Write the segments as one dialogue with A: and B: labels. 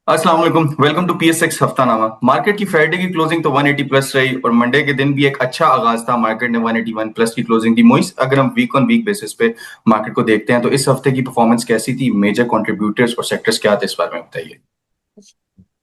A: अस्सलाम वालेकुम। Welcome to PSX हफ्तानामा। मार्केट की फ्राइडे की क्लोजिंग तो 180 प्लस रही और मंडे के दिन भी एक अच्छा आगाज था। मार्केट ने 181 प्लस की क्लोजिंग दी। मोइस, अगर हम वीक ऑन वीक बेसिस पे मार्केट को देखते हैं तो इस हफ्ते की परफॉर्मेंस कैसी थी? मेजर कंट्रीब्यूटर्स और सेक्टर्स क्या थे, इस बारे में बताइए।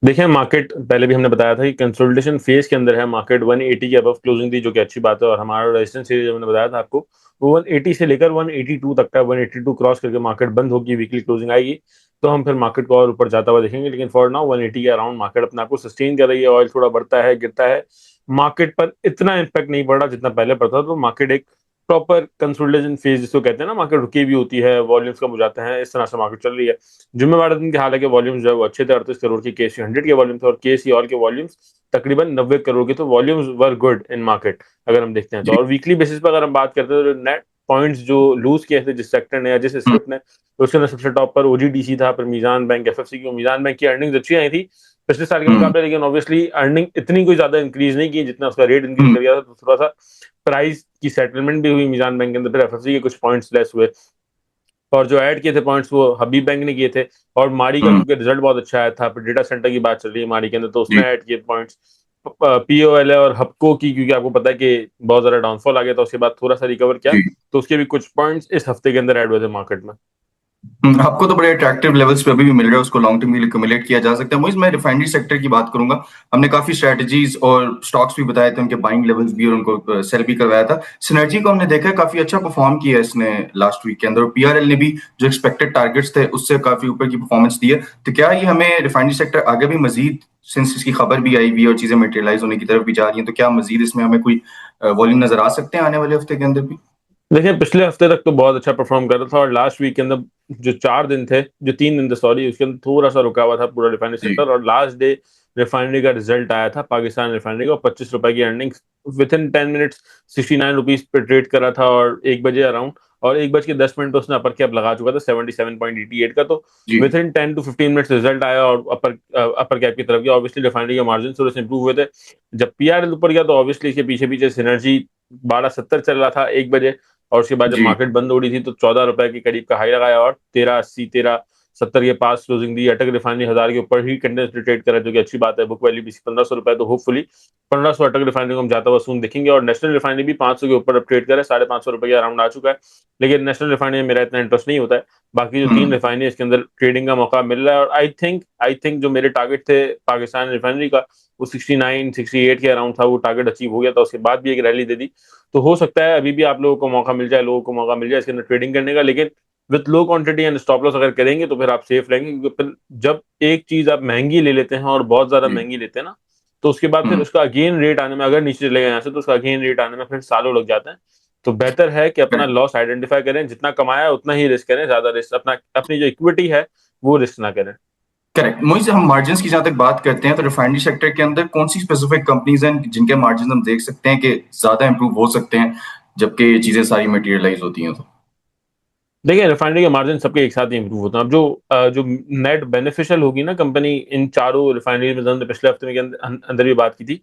B: देखिए, मार्केट पहले भी हमने बताया था कि कंसोलिडेशन फेज के अंदर है। मार्केट 180 के अबव क्लोजिंग दी, जो कि अच्छी बात है। और हमारा रेजिस्टेंस एरिया जो मैंने बताया था आपको, वो 180 से लेकर 182 तक का। 182 क्रॉस करके मार्केट बंद होगी, वीकली क्लोजिंग आएगी तो हम फिर मार्केट को और ऊपर जाता हुआ देखेंगे। लेकिन फॉर नाउ 180 के अराउंड मार्केट अपने आप को सस्टेन कर रही है। ऑयल थोड़ा बढ़ता है, गिरता है, मार्केट पर इतना इम्पैक्ट नहीं पड़ रहा जितना पहले पड़ता था। तो मार्केट एक प्रॉपर कंसोलिडेशन फेज जिसको कहते हैं ना, मार्केट रुकी भी होती है, वॉल्यूम्स कम हो जाते हैं, इस तरह से मार्केट चल रही है। जुम्मेवार दिन के हालांकि वॉल्यूम्स जो है वो अच्छे थे। 38 करोड़ की केसी 100 के वॉल्यूम थे और केसी ऑल के वॉल्यूम्स तकरीबन 90 करोड़ के। तो volumes were good in market अगर हम देखते हैं तो।
A: जी।
B: और वीकली बेसिस पर अगर हम बात करते हैं तो नेट पॉइंट्स जो लूज किए थे जिस सेक्टर ने या जिस
A: हम्म,
B: स्क्रिप्ट ने, तो उसके अंदर सबसे टॉप पर ओजीडीसी था, फिर मीजान बैंक, एफएफसी की। मीजान बैंक की अर्निंग्स अच्छी आई थी पिछले साल के
A: हम्म,
B: मुकाबले, लेकिन ऑब्वियसली अर्निंग इतनी कोई ज्यादा इंक्रीज नहीं की जितना उसका रेट इंक्रीज
A: हम्म,
B: कर गया था। तो थोड़ा सा प्राइस की सेटलमेंट भी हुई मीजान बैंक के अंदर, फिर एफएफसी के कुछ पॉइंट्स लेस हुए। और जो ऐड किए थे पॉइंट्स वो हबीब बैंक ने किए थे। और माड़ी का
A: हम्म,
B: क्योंकि रिजल्ट बहुत अच्छा आया था, फिर डेटा सेंटर की बात चल रही है माड़ी के अंदर, तो उसने
A: जी।
B: ऐड किए पॉइंट्स। पीओएल और हपको की, क्योंकि आपको पता है कि बहुत ज्यादा डाउनफॉल आ गया था, उसके बाद थोड़ा सा रिकवर किया,
A: जी।
B: तो उसके भी कुछ पॉइंट्स इस हफ्ते के अंदर ऐड हुए थे मार्केट में।
A: आपको तो बड़े अट्रैक्टिव लेवल्स पे अभी भी मिल रहा है, उसको लॉन्ग टर्म के लिए कम्युलेट किया जा सकता है। मुझे मैं रिफाइनरी सेक्टर की बात करूंगा। हमने काफी स्ट्रेटजीज और स्टॉक्स भी बताए थे, उनके बाइंग लेवल्स भी, और उनको सेल भी करवाया था। सिनर्जी को हमने देखा है काफी अच्छा परफॉर्म किया है इसने लास्ट वीक के अंदर, और पीआरएल ने भी जो एक्सपेक्टेड टारगेट्स थे उससे काफी ऊपर की परफॉर्मेंस दी है। तो क्या ये हमें रिफाइनरी सेक्टर आगे भी मजीद, सिंस इसकी खबर भी आई हुई है और चीजें मटेरियलाइज होने की तरफ भी जा रही हैं, तो क्या मजीद इसमें हमें कोई वॉल्यूम नजर आ सकते हैं आने वाले हफ्ते के अंदर भी?
B: देखिए, पिछले हफ्ते तक तो बहुत अच्छा परफॉर्म कर रहा था, और लास्ट वीक के अंदर जो 4 दिन थे, जो 3 दिन थे सॉरी, उसके अंदर थोड़ा सा रुका हुआ था पूरा रिफाइनरी
A: जी।
B: सेक्टर। और लास्ट डे रिफाइनरी का रिजल्ट आया था पाकिस्तान रिफाइनरी का, 25 रुपए की earnings with in 10 minutes 69 rupees पे ट्रेड करा था, और 1 बजे अराउंड। और 1 बज के 10 मिनट पे उसने अपर कैप लगा चुका था 77.88 का। तो
A: जी।
B: Within 10 to 15 minutes result आया और अपर कैप की तरफ गया। ऑब्वियसली रिफाइनरी के मार्जिन थोड़े से इंप्रूव हुए थे। जब पीआरएल ऊपर गया तो ऑब्वियसली इसके पीछे पीछे सिनर्जी 12.70 चल रहा था 1 बजे। और उसके बाद जब
A: जी।
B: मार्केट बंद हो रही थी तो 14 रुपए के करीब का हाई लगाया और 13.80 13.70 के पास क्लोजिंग दी। अटक रिफाइनरी 1000 के ऊपर ही कंटिन्यूसली ट्रेड करा, जो कि अच्छी बात है। बुक वैल्यू भी 1500 रुपए, तो होपफुली 1500 अटक रिफाइनरी को हम जाता हुआ सून देखेंगे। और नेशनल रिफाइनरी भी 500 के ऊपर अब ट्रेड करे, 550 रुपए के अराउंड आ चुका है। लेकिन नेशनल रिफाइनरी में मेरा इतना इंटरेस्ट नहीं होता है। बाकी जो तीन
A: हम्म।
B: रिफाइनरी इसके अंदर ट्रेडिंग का मौका मिल रहा है। और आई थिंक जो मेरे टारगेट थे पाकिस्तान रिफाइनरी का, वो 69 68 के अराउंड था, वो टारगेट अचीव हो गया था। उसके बाद भी एक रैली दे दी, तो हो सकता है अभी भी आप लोगों को मौका मिल जाए, लोगों को मौका मिल जाए इसके अंदर ट्रेडिंग करने का। लेकिन with low quantity and stop loss अगर करेंगे तो फिर आप सेफ रहेंगे, क्योंकि फिर जब एक चीज आप महंगी ले लेते हैं और बहुत ज्यादा
A: जी।
B: महंगी लेते हैं ना, तो उसके बाद फिर
A: हम्म।
B: उसका अगेन रेट आने में, अगर नीचे चलेगा यहाँ से तो उसका अगेन रेट आने में फिर सालों लग जाते हैं। तो बेहतर है कि अपना लॉस आइडेंटिफाई करें, जितना कमाया है उतना ही रिस्क करें, ज्यादा रिस्क अपनी जो इक्विटी है वो रिस्क ना करें।
A: करेक्ट। मोइज, हम मार्जिन्स की जहां तक बात करते हैं तो रिफाइनरी सेक्टर के अंदर कौन सी स्पेसिफिक कंपनीज हैं जिनके मार्जिन हम देख सकते हैं कि ज्यादा इंप्रूव हो सकते हैं जबकि ये चीजें सारी मटेरियलाइज होती हैं तो?
B: देखिए, रिफाइनरी के मार्जिन सबके एक साथ ही इंप्रूव होते हैं। अब जो नेट बेनिफिशियल होगी ना कंपनी इन चारों रिफाइनरी में, हमने पिछले हफ्ते में के अंदर भी बात की थी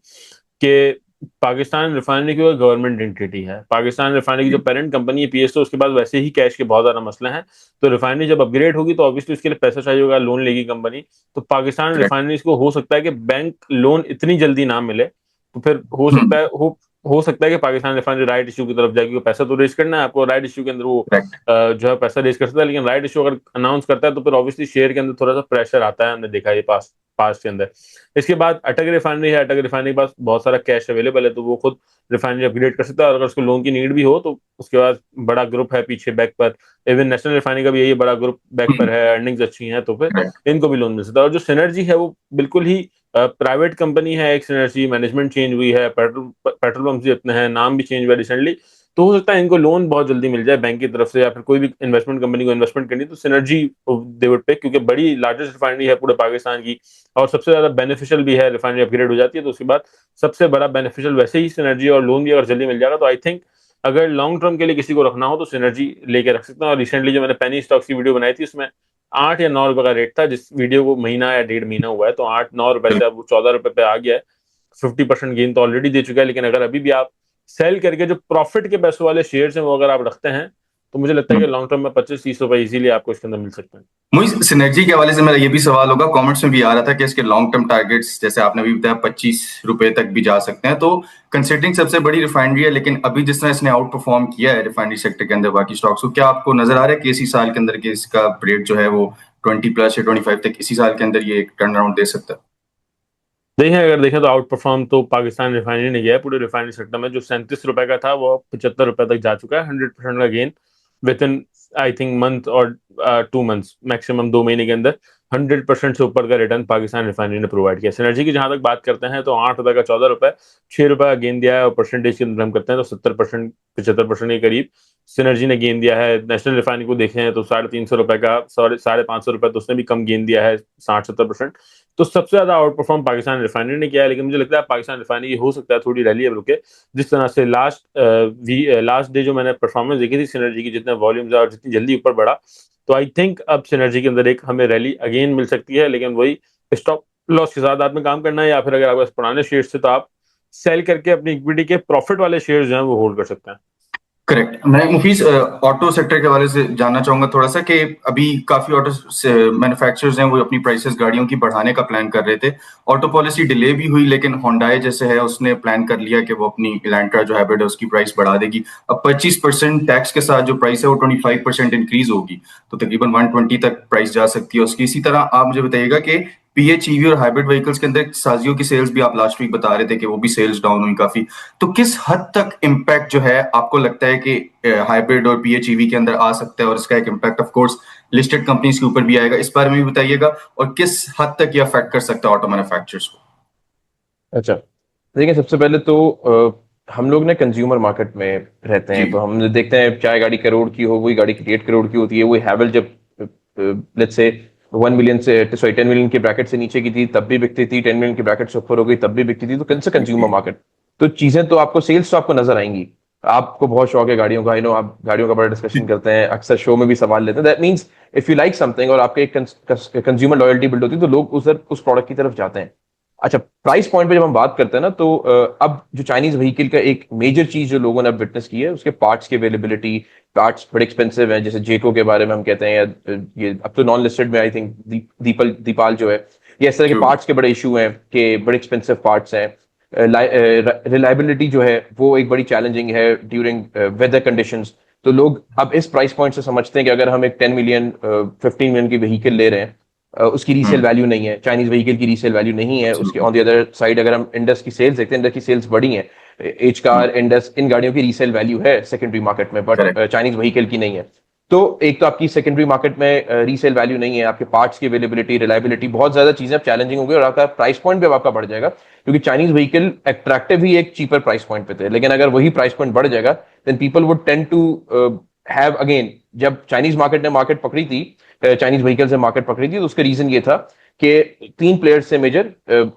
B: कि पाकिस्तान रिफाइनरी की गवर्नमेंट एंटिटी है। पाकिस्तान रिफाइनरी की जो
A: जी।
B: पेरेंट कंपनी है पीएसओ, उसके बाद वैसे ही कैश के बहुत ज्यादा मसले हैं। तो रिफाइनरी जब अपग्रेड होगी तो ऑब्वियसली उसके लिए पैसा चाहिए होगा, लोन लेगी कंपनी। तो पाकिस्तान
A: करेक्ट।
B: रिफाइनरी को हो सकता है कि बैंक लोन इतनी जल्दी ना मिले, तो फिर
A: हम्म।
B: हो सकता है कि पाकिस्तान रिफाइनरी राइट इशू की तरफ जाए, क्योंकि पैसा तो रेज करना है आपको। राइट इशू के अंदर वो
A: करेक्ट।
B: जो है पैसा रेज कर सकता है, लेकिन राइट इशू अगर अनाउंस करता है तो फिर ऑब्वियसली शेयर के अंदर थोड़ा सा प्रेशर आता है, हमने देखा है ये पास के अंदर। इसके बाद अटक रिफाइनरी है, अटक रिफाइनरी के पास बहुत सारा कैश अवेलेबल है, तो वो खुद रिफाइनरी अपग्रेड कर सकता है। और अगर उसको लोन की नीड भी हो तो उसके बाद बड़ा ग्रुप है पीछे बैक पर। इवन नेशनल रिफाइनरी का भी यही बड़ा ग्रुप बैक पर है, अर्निंग्स अच्छी हैं, तो फिर
A: करेक्ट।
B: इनको भी लोन मिल सकता है। और जो सिनर्जी है वो बिल्कुल ही प्राइवेट कंपनी है। एक सिनर्जी मैनेजमेंट चेंज हुई है, पेट्रोल पंप भी अपने हैं, नाम भी चेंज हुआ रिसेंटली। तो हो सकता है इनको लोन बहुत जल्दी मिल जाए बैंक की तरफ से, या फिर कोई भी इन्वेस्टमेंट कंपनी को इन्वेस्टमेंट करनी तो सिनर्जी दे वुड पे, क्योंकि बड़ी लार्जेस्ट रिफाइनरी है पूरे पाकिस्तान की, और सबसे ज्यादा बेनिफिशियल भी है। रिफाइनरी अपग्रेड हो जाती है तो उसके बाद सबसे बड़ा बेनिफिशियल वैसे ही सिनर्जी, और लोन भी अगर जल्दी मिल जाएगा तो आई थिंक अगर लॉन्ग टर्म के लिए किसी को रखना हो तो सिनर्जी लेके रख सकते हैं। और रिसेंटली जो मैंने पेनी स्टॉक्स की वीडियो बनाई थी उसमें 8 या 9 रुपए का रेट था, जिस वीडियो को महीना या 1.5 महीना हुआ है, तो 8 9 रुपए से अब वो 14 रुपए पे आ गया है। 50% गेन तो ऑलरेडी दे चुका है। लेकिन अगर अभी भी आप सेल करके जो प्रॉफिट के पैसों वाले शेयर्स हैं वो अगर आप रखते हैं, तो मुझे लगता है कि लॉन्ग टर्म में 25-30 रुपए इजीली आपको इसके अंदर मिल सकते हैं।
A: मुझे सिनर्जी के हवाले से मेरा ये भी सवाल होगा, कमेंट्स में भी आ रहा था कि इसके लॉन्ग टर्म टारगेट्स जैसे आपने भी बताया 25 रुपए तक भी जा सकते हैं, तो कंसिडरिंग सबसे बड़ी रिफाइनरी है, लेकिन अभी जिस तरह इसने आउट परफॉर्म किया है रिफाइनरी सेक्टर के अंदर बाकी स्टॉक्स को, क्या आपको नजर आ रहा है कि इसी साल के अंदर के इसका रेट जो है वो 20+ या 25 तक इसी साल के अंदर ये टर्न अराउंड दे सकता है?
B: अगर देखें तो आउट परफॉर्म तो पाकिस्तान रिफाइनरी ने किया है पूरे रिफाइनरी सेक्टर में। जो 37 रुपए का था वो 75 रुपए तक जा चुका है, 100% का gain with in I think month और 2 मंथ्स, मैक्सिमम 2 महीने के अंदर 100% से ऊपर का रिटर्न पाकिस्तान रिफाइनरी ने प्रोवाइड किया। सिनर्जी की जहां तक बात करते हैं तो 8 रुपए का 14 रुपए, 6 रुपए का गेन दिया है, और परसेंटेज की अंदर हम करते हैं तो 70%, 75% के करीब सिनर्जी ने गेन दिया है। नेशनल रिफाइनरी को देखें तो 350 रुपए का, सॉरी 550 रुपए, तो उसने भी कम गेन दिया है, 60-70%। तो सबसे ज्यादा आउट परफॉर्म पाकिस्तान रिफाइनरी ने किया है। लेकिन मुझे लगता है पाकिस्तान रिफाइनरी हो सकता है थोड़ी रैली अब रुके, जिस तरह से लास्ट डे जो मैंने परफॉर्मेंस देखी थी सिनर्जी की, जितने वॉल्यूम्स और जितनी जल्दी ऊपर बढ़ा, तो आई थिंक अब सिनर्जी के अंदर एक हमें रैली अगेन मिल सकती है। लेकिन वही स्टॉप लॉस के साथ आपने काम करना है, या फिर अगर आपके पास पुराने शेयर से तो आप सेल करके अपनी इक्विटी के प्रॉफिट वाले शेयर जो हैं वो होल्ड कर सकते हैं।
A: करेक्ट। मैं मुफीस ऑटो सेक्टर के हवाले से जानना चाहूंगा थोड़ा सा कि अभी काफी ऑटो मैन्युफैक्चरर्स हैं वो अपनी प्राइसेस गाड़ियों की बढ़ाने का प्लान कर रहे थे। ऑटो पॉलिसी डिले भी हुई, लेकिन होंडाई जैसे है उसने प्लान कर लिया कि वो अपनी इलेंट्रा जो हाइब्रिड है उसकी प्राइस बढ़ा देगी। अब 25% टैक्स के साथ जो प्राइस है वो 25% इंक्रीज होगी, तो तकरीबन 120 तक प्राइस जा सकती है उसकी। इसी तरह आप मुझे बताइएगा कि PHEV और हाइब्रिड व्हीकल्स के अंदर साजियों की सेल्स भी आप लास्ट वीक बता रहे थे कि वो भी सेल्स डाउन हुई काफी, तो किस हद तक इम्पैक्ट जो है आपको लगता है कि हाइब्रिड और PHEV के अंदर आ सकता है, और इसका एक impact of course listed companies के ऊपर भी आएगा, इस बारे में भी बताइएगा, और किस हद तक ये अफेक्ट कर सकता है ऑटो मैन्युफैक्चरर्स को?
C: अच्छा, देखिए सबसे पहले तो हम लोग ने कंज्यूमर मार्केट में रहते
A: जी
C: हैं, तो हम देखते हैं चाहे गाड़ी करोड़ की हो, वही गाड़ी 8 करोड़ की होती है। वही हैवल जब लेट्स से 1 मिलियन से, सॉरी 10 मिलियन के ब्रैकेट से नीचे की थी तब भी बिकती थी, 10 मिलियन के ब्रैकेट से ऊपर हो गई तब भी बिकती थी। तो कंज्यूमर मार्केट, तो चीजें तो आपको, सेल्स तो आपको नजर आएंगी। आपको बहुत शौक है गाड़ियों का, आप गाड़ियों का बड़ा डिस्कशन करते हैं, अक्सर शो में भी सवाल लेते हैं। That means if you like something और आपके एक कंज्यूमर लॉयल्टी बिल्ड होती है, तो लोग उस प्रोडक्ट की तरफ जाते हैं। अच्छा, प्राइस पॉइंट पे जब हम बात करते हैं ना, तो अब जो चाइनीज व्हीकल का एक मेजर चीज जो लोगों ने अब विटनेस की है, उसके पार्ट्स की अवेलेबिलिटी। पार्ट्स बड़े एक्सपेंसिव हैं, जैसे जेको के बारे में हम कहते हैं, या ये अब तो नॉन लिस्टेड में आई थिंक दीपाल जो है, ये इस तरह के पार्ट्स के बड़े इशू हैं कि बड़े एक्सपेंसिव पार्ट्स हैं। रिलायबिलिटी जो है वो एक बड़ी चैलेंजिंग है ड्यूरिंग वेदर कंडीशंस। तो लोग अब इस प्राइस पॉइंट से समझते हैं कि अगर हम एक 10 मिलियन 15 मिलियन की व्हीकल ले रहे हैं, उसकी रीसेल वैल्यू नहीं है, चाइनीज व्हीकल की रीसेल वैल्यू नहीं है उसके। ऑन द अदर साइड अगर हम इंडस की सेल्स देखते हैं, इंडस की सेल्स बढ़ी है, एच कार, इंडस, इन गाड़ियों की रीसेल वैल्यू है सेकेंडरी मार्केट में, बट चाइनीज व्हीकल की नहीं है। तो एक तो आपकी सेकेंडरी मार्केट में रीसेल वैल्यू नहीं है, आपके पार्ट्स की अवेलेबिलिटी, रिलायबिलिटी, बहुत ज्यादा चीजें अब चैलेंजिंग हो गई, और आपका प्राइस पॉइंट भी अब आपका बढ़ जाएगा, क्योंकि चाइनीज व्हीकल अट्रैक्टिव ही एक चीपर प्राइस पॉइंट पे थे। लेकिन अगर वही प्राइस पॉइंट बढ़ जाएगा, then people would tend to have again. जब चाइनीज मार्केट ने मार्केट पकड़ी थी, चाइनीज व्हीकल से मार्केट पकड़ी थी, तो उसका रीजन ये था कि 3 प्लेयर्स से मेजर,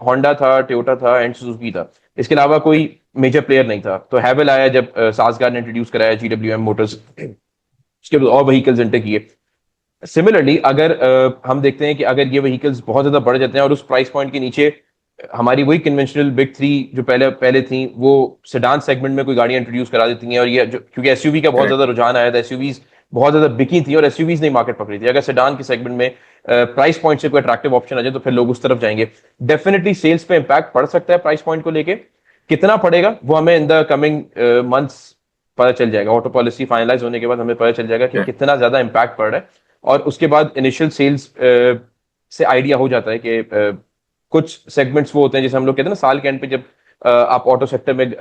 C: होंडा था, टोयोटा था एंड सुजुकी था। इसके अलावा कोई मेजर प्लेयर नहीं था। तो हैवल आया जब सासगार ने इंट्रोड्यूस कराया GWM मोटर्स, उसके बाद और व्हीकल्स एंटर किए। सिमिलरली अगर हम देखते हैं कि अगर ये व्हीकल्स बहुत ज्यादा बढ़ जाते हैं और उस प्राइस पॉइंट के नीचे हमारी वही कन्वेंशनल बिग 3 जो पहले थी, वो सेडान सेगमेंट में कोई गाड़ियां इंट्रोड्यूस करा देती हैं, और ये क्योंकि एसयूवी का बहुत ज्यादा रुझान आया था, एसयूवीज बहुत ज्यादा बिकी थी और एसयूवीज नहीं मार्केट पकड़ी थी। अगर सेडान के सेगमेंट में प्राइस पॉइंट से कोई अट्रैक्टिव ऑप्शन आ जाए, तो फिर लोग उस तरफ जाएंगे। डेफिनेटली सेल्स पे इंपैक्ट पड़ सकता है प्राइस पॉइंट को लेके। कितना पड़ेगा वो हमें इन द कमिंग मंथ्स पता चल जाएगा। ऑटो पॉलिसी फाइनलाइज होने के बाद हमें पता चल जाएगा कि कितना ज्यादा इंपैक्ट पड़ रहा है, और उसके बाद इनिशियल सेल्स से आइडिया हो जाता है कि कुछ सेगमेंट्स वो होते हैं, जैसे हम लोग कहते हैं ना, साल के एंड पे जब आप ऑटो सेक्टर में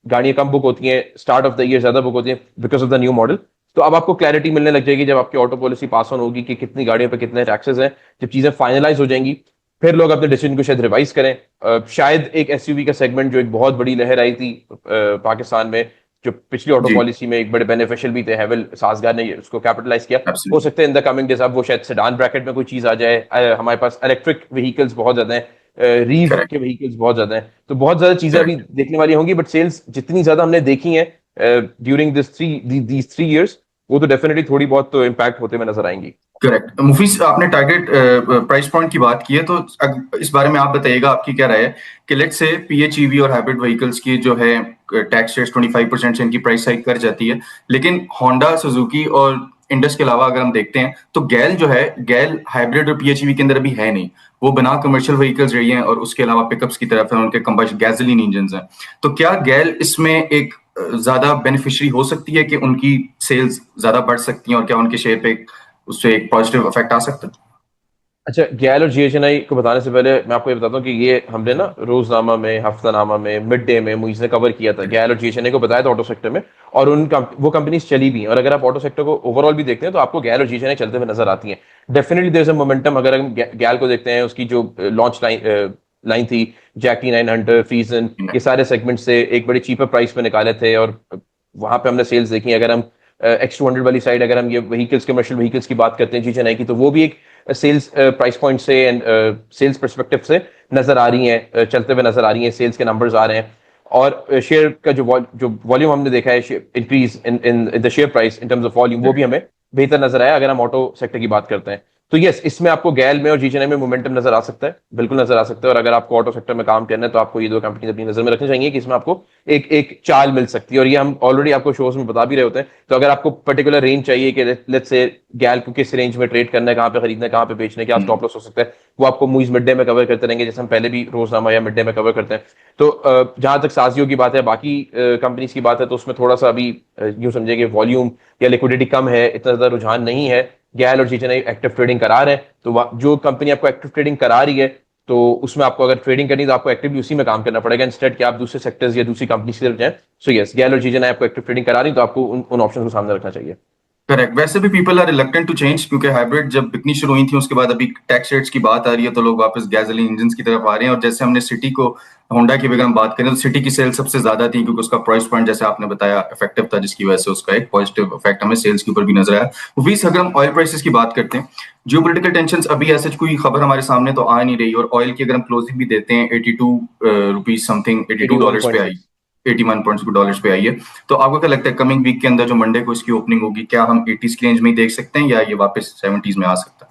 C: गाड़ियां कम बुक होती हैं, स्टार्ट ऑफ द ईयर ज्यादा बुक होती हैं because of the new model. तो अब आपको क्लैरिटी मिलने लग जाएगी जब आपकी ऑटो पॉलिसी पास ऑन होगी कि कितनी गाड़ियों पे कितने टैक्सेस हैं। जब चीजें फाइनलाइज हो जाएंगी, फिर लोग अपने डिसीजन को शायद रिवाइज करें। शायद एक एसयूवी का सेगमेंट जो एक बहुत बड़ी लहर आई थी पाकिस्तान में, जो पिछली ऑटो पॉलिसी में एक बड़े बेनिफिशियल भी थे, हैवल सासगार ने उसको कैपिटलाइज किया। हो सकता है इन द कमिंग डेज अब वो शायद सेडान ब्रैकेट में कोई चीज आ जाए। हमारे पास इलेक्ट्रिक व्हीकल्स बहुत ज्यादा हैं, रीव के व्हीकल्स बहुत ज्यादा हैं, तो बहुत ज्यादा चीजें अभी देखने वाली होंगी। बट सेल्स जितनी ज्यादा हमने देखी हैं ड्यूरिंग दीज 3 इयर्स, वो तो डेफिनेटली थोड़ी बहुत तो इम्पैक्ट होते हुए नजर आएंगी।
A: करेक्ट। मुफीस, आपने टारगेट प्राइस पॉइंट की बात की है, तो इस बारे में आप बताइएगा आपकी क्या राय है कि लेट्स से PHEV और हाइब्रिड व्हीकल्स की जो है टैक्स रेट 25% से इनकी प्राइस हाइक कर जाती है, लेकिन होंडा, सुजुकी और इंडस के अलावा अगर हम देखते हैं तो गैल जो है, गैल हाइब्रिड और पीएचईवी के अंदर अभी है नहीं, वो बना कमर्शियल व्हीकल्स रही हैं और उसके अलावा पिकअप्स की तरफ है, उनके कंबशन गैसोलीन इंजन हैं। तो क्या गैल इसमें एक ज्यादा बेनिफिशियरी हो सकती है कि उनकी सेल्स ज्यादा बढ़ सकती हैं और क्या उनके शेयर पे उससे एक पॉजिटिव इफेक्ट आ सकता है?
C: अच्छा, गैल और जीएचएनआई को बताने से पहले मैं आपको ये बताता हूँ कि ये हमने ना रोजनामा में, हफ्तानामा में, मिड डे में मुझे कवर किया था। गैल और जीएचएनआई को बताया था ऑटो सेक्टर में, और वो कंपनीज चली भी हैं। और अगर आप ऑटो सेक्टर को ओवरऑल भी देखते हैं तो आपको गैल और जीएचएनआई चलते हुए नजर आती हैं। Definitely there is a momentum. अगर हम गैल को देखते हैं, उसकी जो लॉन्च लाइन थी, जैकी 900, फ्रीजन, ये सारे सेगमेंट से एक बड़ी चीपर प्राइस पे निकाले थे, और वहां पे हमने सेल्स देखी। अगर हम X200 वाली साइड, अगर हम ये व्हीकल्स, कमर्शियल व्हीकल्स की बात करते हैं जीएचएनआई की, तो वो भी एक सेल्स प्राइस पॉइंट से एंड सेल्स परस्पेक्टिव से नजर आ रही हैं, चलते हुए नजर आ रही हैं, सेल्स के नंबर्स आ रहे हैं। और शेयर का जो वॉल्यूम हमने देखा है, increase in the share price in terms of volume, वो भी हमें बेहतर नजर आया अगर हम ऑटो सेक्टर की बात करते हैं। तो यस, इसमें आपको गैल में और जीएचएनआई में मोमेंटम नजर आ सकता है, बिल्कुल नजर आ सकता है। और अगर आपको ऑटो सेक्टर में काम करना है तो आपको ये दो कंपनी अपनी नजर में रखनी चाहिए कि इसमें आपको एक एक चाल मिल सकती है। और ये हम ऑलरेडी आपको शोज में बता भी रहे होते हैं। तो अगर आपको पर्टिकुलर रेंज चाहिए कि लेट्स से गैल को किस रेंज में ट्रेड करना है, कहाँ पे खरीदना है, कहाँ पे बेचना है, क्या स्टॉप लॉस हो सकता है, वो आपको मूवीज मिड डे में कवर करते रहेंगे, जैसे हम पहले भी रोजनामा या मिड डे में कवर करते हैं। तो जहां तक साजियो की बात है, बाकी कंपनीज की बात है, तो उसमें थोड़ा सा अभी यूं समझिए कि वॉल्यूम या लिक्विडिटी कम है, इतना ज्यादा रुझान नहीं है। गैल और जीएचएनआई एक्टिव ट्रेडिंग करा रहे हैं, तो जो कंपनी आपको एक्टिव ट्रेडिंग करा रही है, तो उसमें आपको अगर ट्रेडिंग करनी है तो आपको एक्टिवली उसी में काम करना पड़ेगा, इंस्टेड कि आप दूसरे सेक्टर्स या दूसरी कंपनी की तरफ जाएं। सो यस, गैल और जीएचएनआई आपको एक्टिव ट्रेडिंग करा रही है, तो आपको उन ऑप्शन को सामने रखना चाहिए।
A: करेक्ट। वैसे भी people are reluctant to change, क्योंकि हाइब्रिड जब बिकनी शुरू हुई थी उसके बाद अभी टैक्स रेट्स की बात आ रही है तो लोग वापस गैसोलीन इंजन की तरफ आ रहे हैं। और जैसे हमने सिटी को, होंडा की अगर हम बात करें तो सिटी की सेल सबसे ज्यादा थी, क्योंकि उसका प्राइस पॉइंट जैसे आपने बताया इफेक्टिव था, जिसकी वजह से उसका एक पॉजिटिव इफेक्ट हमें सेल्स के ऊपर भी नजर आया। वीस, अगर हम ऑयल प्राइसेस की बात करते हैं, जियोपॉलिटिकल टेंशंस अभी ऐसे कोई खबर हमारे सामने तो आ नहीं रही, और ऑयल की अगर हम क्लोजिंग भी देते हैं 82 रुपीज समथिंग, $82 पे आई, $81 पे आई है। तो आपको क्या लगता है कमिंग वीक के अंदर जो मंडे को इसकी ओपनिंग होगी, क्या हम 80s की रेंज में ही देख सकते हैं या ये वापस 70s में आ सकता है?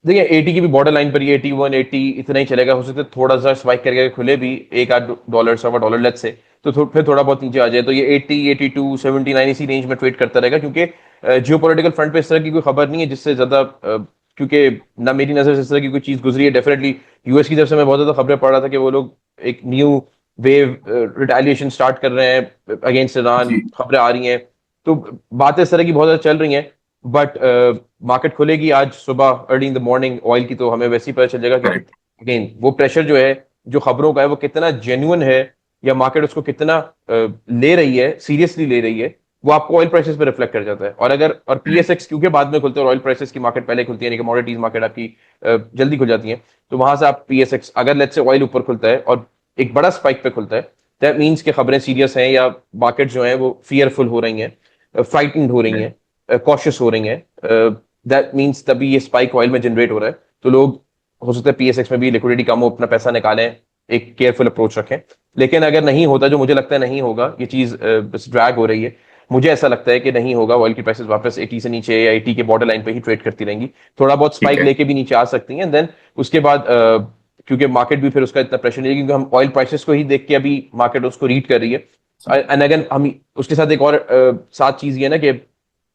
C: देखिए, 80 की भी बॉर्डर लाइन पर ही, 81, 80 इतना ही चलेगा। हो सकता है थोड़ा सा स्पाइक करके खुले भी $1-8, $1 लेट्स से, तो फिर थोड़ा बहुत नीचे आ जाए, तो ये 80, 82, 79 इसी रेंज में ट्रेड करता रहेगा। क्योंकि जियोपॉलिटिकल फ्रंट पे इस तरह की कोई खबर नहीं है जिससे ज्यादा क्योंकि ना मेरी नजर से इस तरह की कोई चीज गुजरी है। डेफिनेटली यूएस की तरफ से मैं बहुत ज्यादा खबरें पढ़ रहा था कि वो लोग एक न्यू वेव रिटेलिएशन स्टार्ट कर रहे हैं अगेंस्ट ईरान,
A: जी।
C: खबरें आ रही हैं। तो बातें इस तरह की बहुत ज्यादा चल रही हैं। बट मार्केट खुलेगी आज सुबह early in the morning oil की, तो हमें वैसे ही पता चल जाएगा कि
A: करेक्ट।
C: अगेन वो प्रेशर जो है, जो खबरों का है, वो कितना जेन्युइन है, या मार्केट उसको कितना ले रही है, सीरियसली ले रही है, वो आपको ऑयल प्राइसेस पे रिफ्लेक्ट कर जाता है। और पीएसएक्स क्योंकि बाद में खुलते हैं और ऑयल प्राइसेस की मार्केट पहले खुलती है, यानी कि कमोडिटीज मार्केट आपकी जल्दी खुल जाती है, तो वहां से आप पीएसएक्स, अगर लेट्स से ऑयल ऊपर खुलता है और एक बड़ा स्पाइक पे खुलता है, दैट मीन्स कि खबरें सीरियस हैं, या मार्केट जो है वो फियरफुल हो रही हैं, फ्राइटेंड हो रही हैं, कॉशियस हो रही हैं। दैट मीन्स तभी ये स्पाइक ऑयल में जनरेट हो रहा है। तो लोग, हो सकता है पीएसएक्स में भी लिक्विडिटी कम हो, अपना पैसा निकालें, एक केयरफुल अप्रोच रखें। लेकिन अगर नहीं होता, जो मुझे लगता है नहीं होगा, ये चीज बस ड्रैग हो रही है, मुझे ऐसा लगता है कि नहीं होगा, ऑयल की प्राइसेस वापस 80 से नीचे या 80 के बॉर्डर लाइन पे ही ट्रेड करती रहेंगी। थोड़ा बहुत
A: ठीक
C: स्पाइक
A: है।
C: लेके भी नीचे आ सकती हैं, देन उसके बाद क्योंकि मार्केट भी फिर उसका इतना प्रेशर नहीं है, क्योंकि हम ऑयल प्राइसेस को ही देख के अभी मार्केट उसको रीड कर रही है। एंड अगेन हम उसके साथ एक और साथ चीज ये ना कि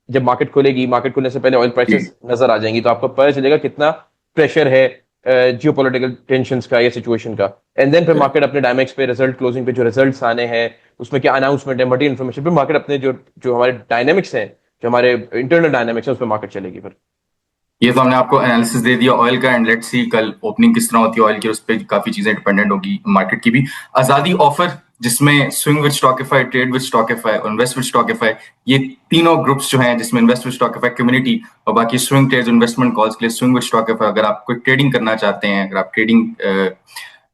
C: जब मार्केट खुलेगी, मार्केट खुलने से पहले ऑयल
A: जी।
C: प्राइसेस नजर आ जाएंगी, तो आपको पता चलेगा कितना प्रेशर है जियोपॉलिटिकल टेंशंस का या सिचुएशन का। एंड देन फिर
A: करेक्ट।
C: मार्केट अपने डायमेक्स पे, रिजल्ट क्लोजिंग पे जो रिजल्ट्स आने हैं, उसमें क्या अनाउंसमेंट है, मटेरियल इन्फॉर्मेशन पे मार्केट अपने जो जो हमारे डायनेमिक्स हैं, जो हमारे इंटरनल डायनेमिक्स हैं, उस पर मार्केट चलेगी फिर।
A: ये तो हमने आपको एनालिसिस दे दिया ऑयल का, एंड लेट्स सी कल ओपनिंग किस तरह होती है ऑयल की, उस पर काफी चीजें डिपेंडेंट होगी मार्केट की भी। आजादी ऑफर, जिसमें स्विंग विद स्टॉकिफाई, ट्रेड विद स्टॉकिफाई और इन्वेस्ट विद स्टॉकिफाई, ये तीनों ग्रुप्स जो हैं, जिसमें इन्वेस्ट विद स्टॉकिफाई कम्युनिटी और बाकी स्विंग ट्रेड्स, इन्वेस्टमेंट कॉल्स के लिए स्विंग विद स्टॉकिफाई, अगर आप कोई ट्रेडिंग करना चाहते हैं, अगर आप ट्रेडिंग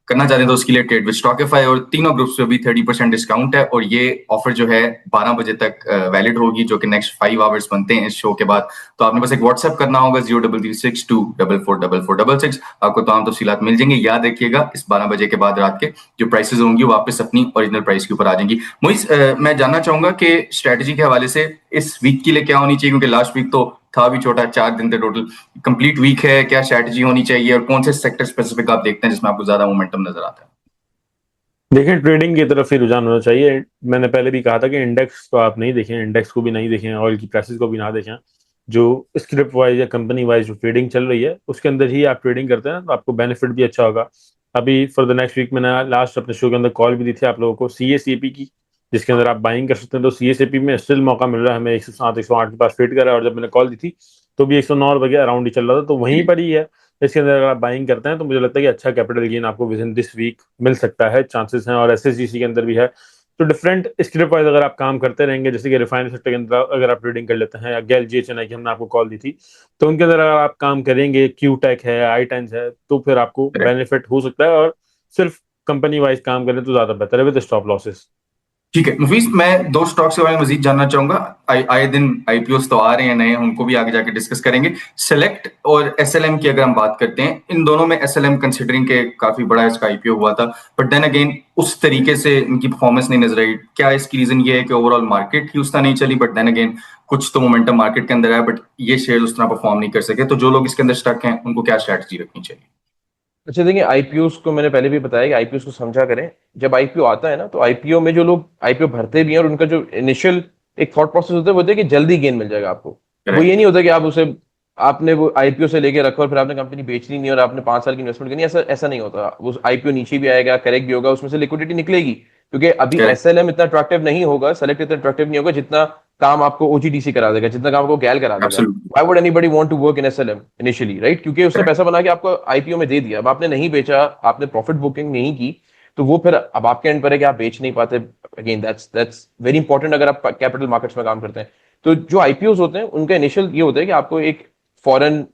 A: करना चाहते हैं तो उसके लिए ट्रेड विद स्टॉकिफाई, और तीनों ग्रुप्स पे भी 30% डिस्काउंट है। और ये ऑफर जो है 12 बजे तक वैलिड होगी, जो कि नेक्स्ट 5 आवर्स बनते हैं इस शो के बाद। तो आपने बस एक व्हाट्सएप करना होगा 0336244466। आपको तमाम तफसीलात मिल जाएंगे। याद रखिएगा, इस 12 बजे के बाद रात के जो प्राइसेस होंगी वापस अपनी ओरिजिनल प्राइस के ऊपर आ जाएंगी। मोइस, मैं जानना चाहूंगा कि स्ट्रेटजी के हवाले से इस वीक के लिए क्या होनी चाहिए, क्योंकि लास्ट वीक तो था भी छोटा, 4 दिन थे टोटल, कंप्लीट वीक है, क्या स्ट्रेटजी होनी चाहिए और कौन से सेक्टर स्पेसिफिक आप देखते हैं जिसमें आपको ज्यादा मोमेंटम नजर आता है?
B: देखिए ट्रेडिंग की तरफ ही रुझान होना चाहिए। मैंने पहले भी कहा था कि इंडेक्स को आप नहीं देखें, इंडेक्स को भी नहीं देखें, ऑयल की प्राइसेस को भी ना देखें। जो स्क्रिप्ट वाइज या कंपनी वाइज जो ट्रेडिंग चल रही है उसके अंदर ही आप ट्रेडिंग करते हैं तो आपको बेनिफिट भी अच्छा होगा। अभी फॉर द नेक्स्ट वीक मैंने लास्ट अपने शो के अंदर कॉल भी दी थी आप लोगों को CACP की, जिसके अंदर आप बाइंग कर सकते हैं। तो CACP में स्टिल मौका मिल रहा है हमें, 107 108 के पास ट्रेड कर रहा है, और जब मैंने कॉल दी थी तो भी 109 रुपए अराउंड ही चल रहा था, तो वहीं पर ही है। इसके अंदर अगर आप बाइंग करते हैं तो मुझे लगता है कि अच्छा कैपिटल गेन आपको विद इन दिस वीक मिल सकता है, चांसेस हैं। और SSGC के अंदर भी है। तो डिफरेंट स्क्रिप्ट वाइज अगर आप काम करते रहेंगे, जैसे कि रिफाइनरी सेक्टर के अंदर अगर आप ट्रेडिंग कर लेते हैं, या गेल GHNI की हमने आपको कॉल दी थी, तो उनके अंदर अगर आप काम करेंगे, QTech है, iTens है, तो फिर आपको
A: करेक्ट।
B: बेनिफिट हो सकता है। और सिर्फ कंपनी वाइज काम करें तो ज्यादा बेहतर है विद स्टॉप लॉसेस।
A: ठीक है मुफीस, मैं दो स्टॉक्स के बारे में मजीद जानना चाहूंगा। आए दिन IPOs तो आ रहे हैं नए, उनको भी आगे जाके डिस्कस करेंगे। सेलेक्ट और SLM की अगर हम बात करते हैं, इन दोनों में SLM कंसिडरिंग के काफी बड़ा इसका IPO हुआ था, बट देन अगेन उस तरीके से इनकी परफॉर्मेंस नहीं नजर आई। क्या इसकी रीजन ये है कि ओवरऑल मार्केट ही उस तरह नहीं चली, बट देन अगेन कुछ तो मोमेंटम मार्केट के अंदर आया, बट ये शेयर उस तरह परफॉर्म नहीं कर सके। तो जो लोग इसके अंदर स्टक हैं उनको क्या स्ट्रैटेजी रखनी चाहिए?
C: अच्छा देखिए, आईपीओस को मैंने पहले भी बताया कि आईपीओस को समझा करें। जब आईपीओ आता है ना, तो आईपीओ में जो लोग आईपीओ भरते भी हैं और उनका जो इनिशियल एक थॉट प्रोसेस होता है वो होता है कि जल्दी गेन मिल जाएगा आपको। वो ये
A: करेक्ट।
C: नहीं होता कि आप उसे आपने वो आईपीओ से लेके रखा और फिर आपने कंपनी बेचनी नहीं और आपने 5 साल की इन्वेस्टमेंट करनी, ऐसा ऐसा नहीं होता। वो आईपीओ नीचे भी आएगा, करेक्ट भी होगा, उसमें से लिक्विडिटी निकलेगी। क्योंकि अभी
A: करेक्ट।
C: एसएलएम इतना अट्रैक्टिव नहीं होगा, सेलेक्ट इतना अट्रैक्टिव नहीं होगा जितना काम आपको ओजीडीसी करा देगा, जितना काम आपको गैल करा देगा।
A: Absolutely.
C: Why would anybody want to work in SLM initially, right? क्योंकि उसने पैसा बना के आपको आईपीओ में दे दिया, अब आपने नहीं बेचा, आपने प्रॉफिट बुकिंग नहीं की, तो वो फिर अब आपके एंड पर है कि आप बेच नहीं पाते। अगेन दैट्स वेरी इंपॉर्टेंट अगर आप कैपिटल मार्केट्स में काम करते हैं। तो जो आईपीओ होते हैं उनका इनिशियल ये होता है कि आपको एक फॉरेन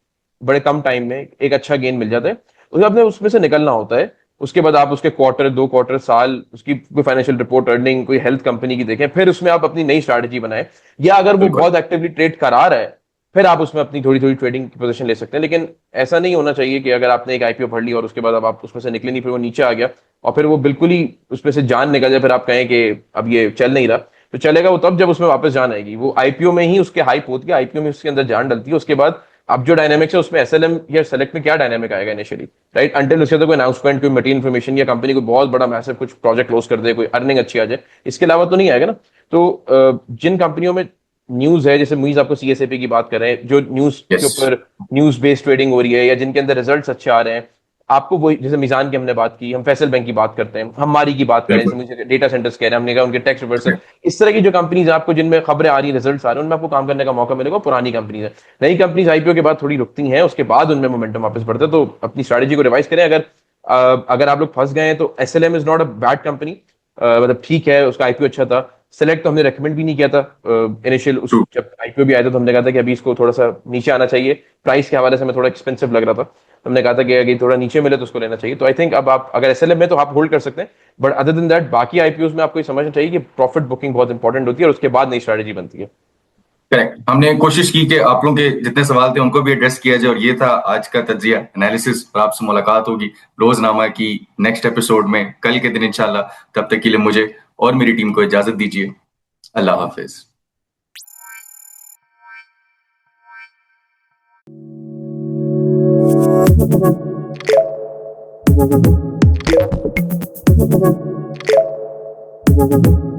C: बड़े कम टाइम में एक अच्छा गेन मिल जाता है, उसके बाद उसमें से निकलना होता है। उसके बाद आप उसके क्वार्टर, 2 क्वार्टर, साल, उसकी कोई फाइनेंशियल रिपोर्ट, अर्निंग, कोई हेल्थ कंपनी की देखें, फिर उसमें आप अपनी नई स्ट्रैटेजी बनाएं। या अगर वो
A: बिल्कुल।
C: बहुत एक्टिवली ट्रेड करा रहा है, फिर आप उसमें अपनी थोड़ी थोड़ी ट्रेडिंग की पोजीशन ले सकते हैं। लेकिन ऐसा नहीं होना चाहिए कि अगर आपने एक आईपीओ भर ली और उसके बाद अब आप उसमें से निकले नहीं, फिर वो नीचे आ गया और फिर वो बिल्कुल ही उसमें से जान निकल जाए, फिर आप कहें कि अब ये चल नहीं रहा। तो चलेगा वो तब जब उसमें वापस जान आएगी। वो आईपीओ में ही उसके हाइप होती है, आईपीओ में उसके अंदर जान डलती है। उसके बाद अब जो डायनामिक्स है उसमें एसएलएम या सेलेक्ट में क्या डायनामिक आएगा इनिशियली, राइट? अंटिल उसके अंदर कोई अनाउंसमेंट, कोई मटेरियल इन्फॉर्मेशन या कंपनी को बहुत बड़ा मैसिव कुछ प्रोजेक्ट क्लोज कर दे, कोई अर्निंग अच्छी आ जाए, इसके अलावा तो नहीं आएगा ना। तो जिन कंपनियों में न्यूज है, जैसे मुइज आपको सीएसएपी की बात कर रहे हैं, जो न्यूज के
A: यस।
C: ऊपर न्यूज बेस्ड ट्रेडिंग हो रही है या जिनके अंदर रिजल्ट्स अच्छे आ रहे हैं, आपको वही, जैसे मिजान की हमने बात की, हम फैसल बैंक की बात करते हैं, हमारी की बात करें, जैसे
A: बिल्कुल।
C: मुझे डेटा सेंटर्स कह रहे हैं, हमने कहा उनके टैक्स रिवर्सल, इस तरह की जो कंपनीज आपको जिनमें खबरें आ रही, रिजल्ट्स आ रहे हैं, उनमें आपको काम करने का मौका मिलेगा। पुरानी कंपनीज है, नई कंपनीज आईपीओ के बाद थोड़ी रुकती हैं, उसके बाद उनमें मोमेंटम वापस बढ़ता है। तो अपनी स्ट्रैटेजी को रिवाइज करें। अगर आप लोग फंस गए हैं तो SLM is not a bad company, मतलब ठीक है, उसका आईपीओ अच्छा था। सेलेक्ट तो हमने रेकमेंड भी नहीं किया था इनिशियल, उस
A: ट्रू।
C: जब आईपीओ भी आया था तो हमने कहा था कि अभी इसको थोड़ा सा नीचे आना चाहिए। प्राइस के हवाले से हमें थोड़ा एक्सपेंसिव लग रहा था, हमने कहा था कि अगर थोड़ा नीचे मिले तो उसको लेना चाहिए। तो आई थिंक अब आप अगर एसएलएम में तो आप होल्ड कर सकते हैं, बट अदर देन दैट बाकी आईपीओ में आपको ये समझना चाहिए कि प्रॉफिट बुकिंग बहुत इंपॉर्टेंट होती है और उसके बाद नई स्ट्रैटेजी बनती है।
A: करेक्ट। हमने कोशिश की कि आप लोगों के जितने सवाल थे उनको भी एड्रेस किया जाए, और ये था आज का तज्जिया एनालिसिस। और आपसे मुलाकात होगी रोजनामा की नेक्स्ट एपिसोड में कल के दिन इंशाल्लाह। तब तक के लिए मुझे और मेरी टीम को इजाजत दीजिए। अल्लाह हाफिज।
D: Thank you.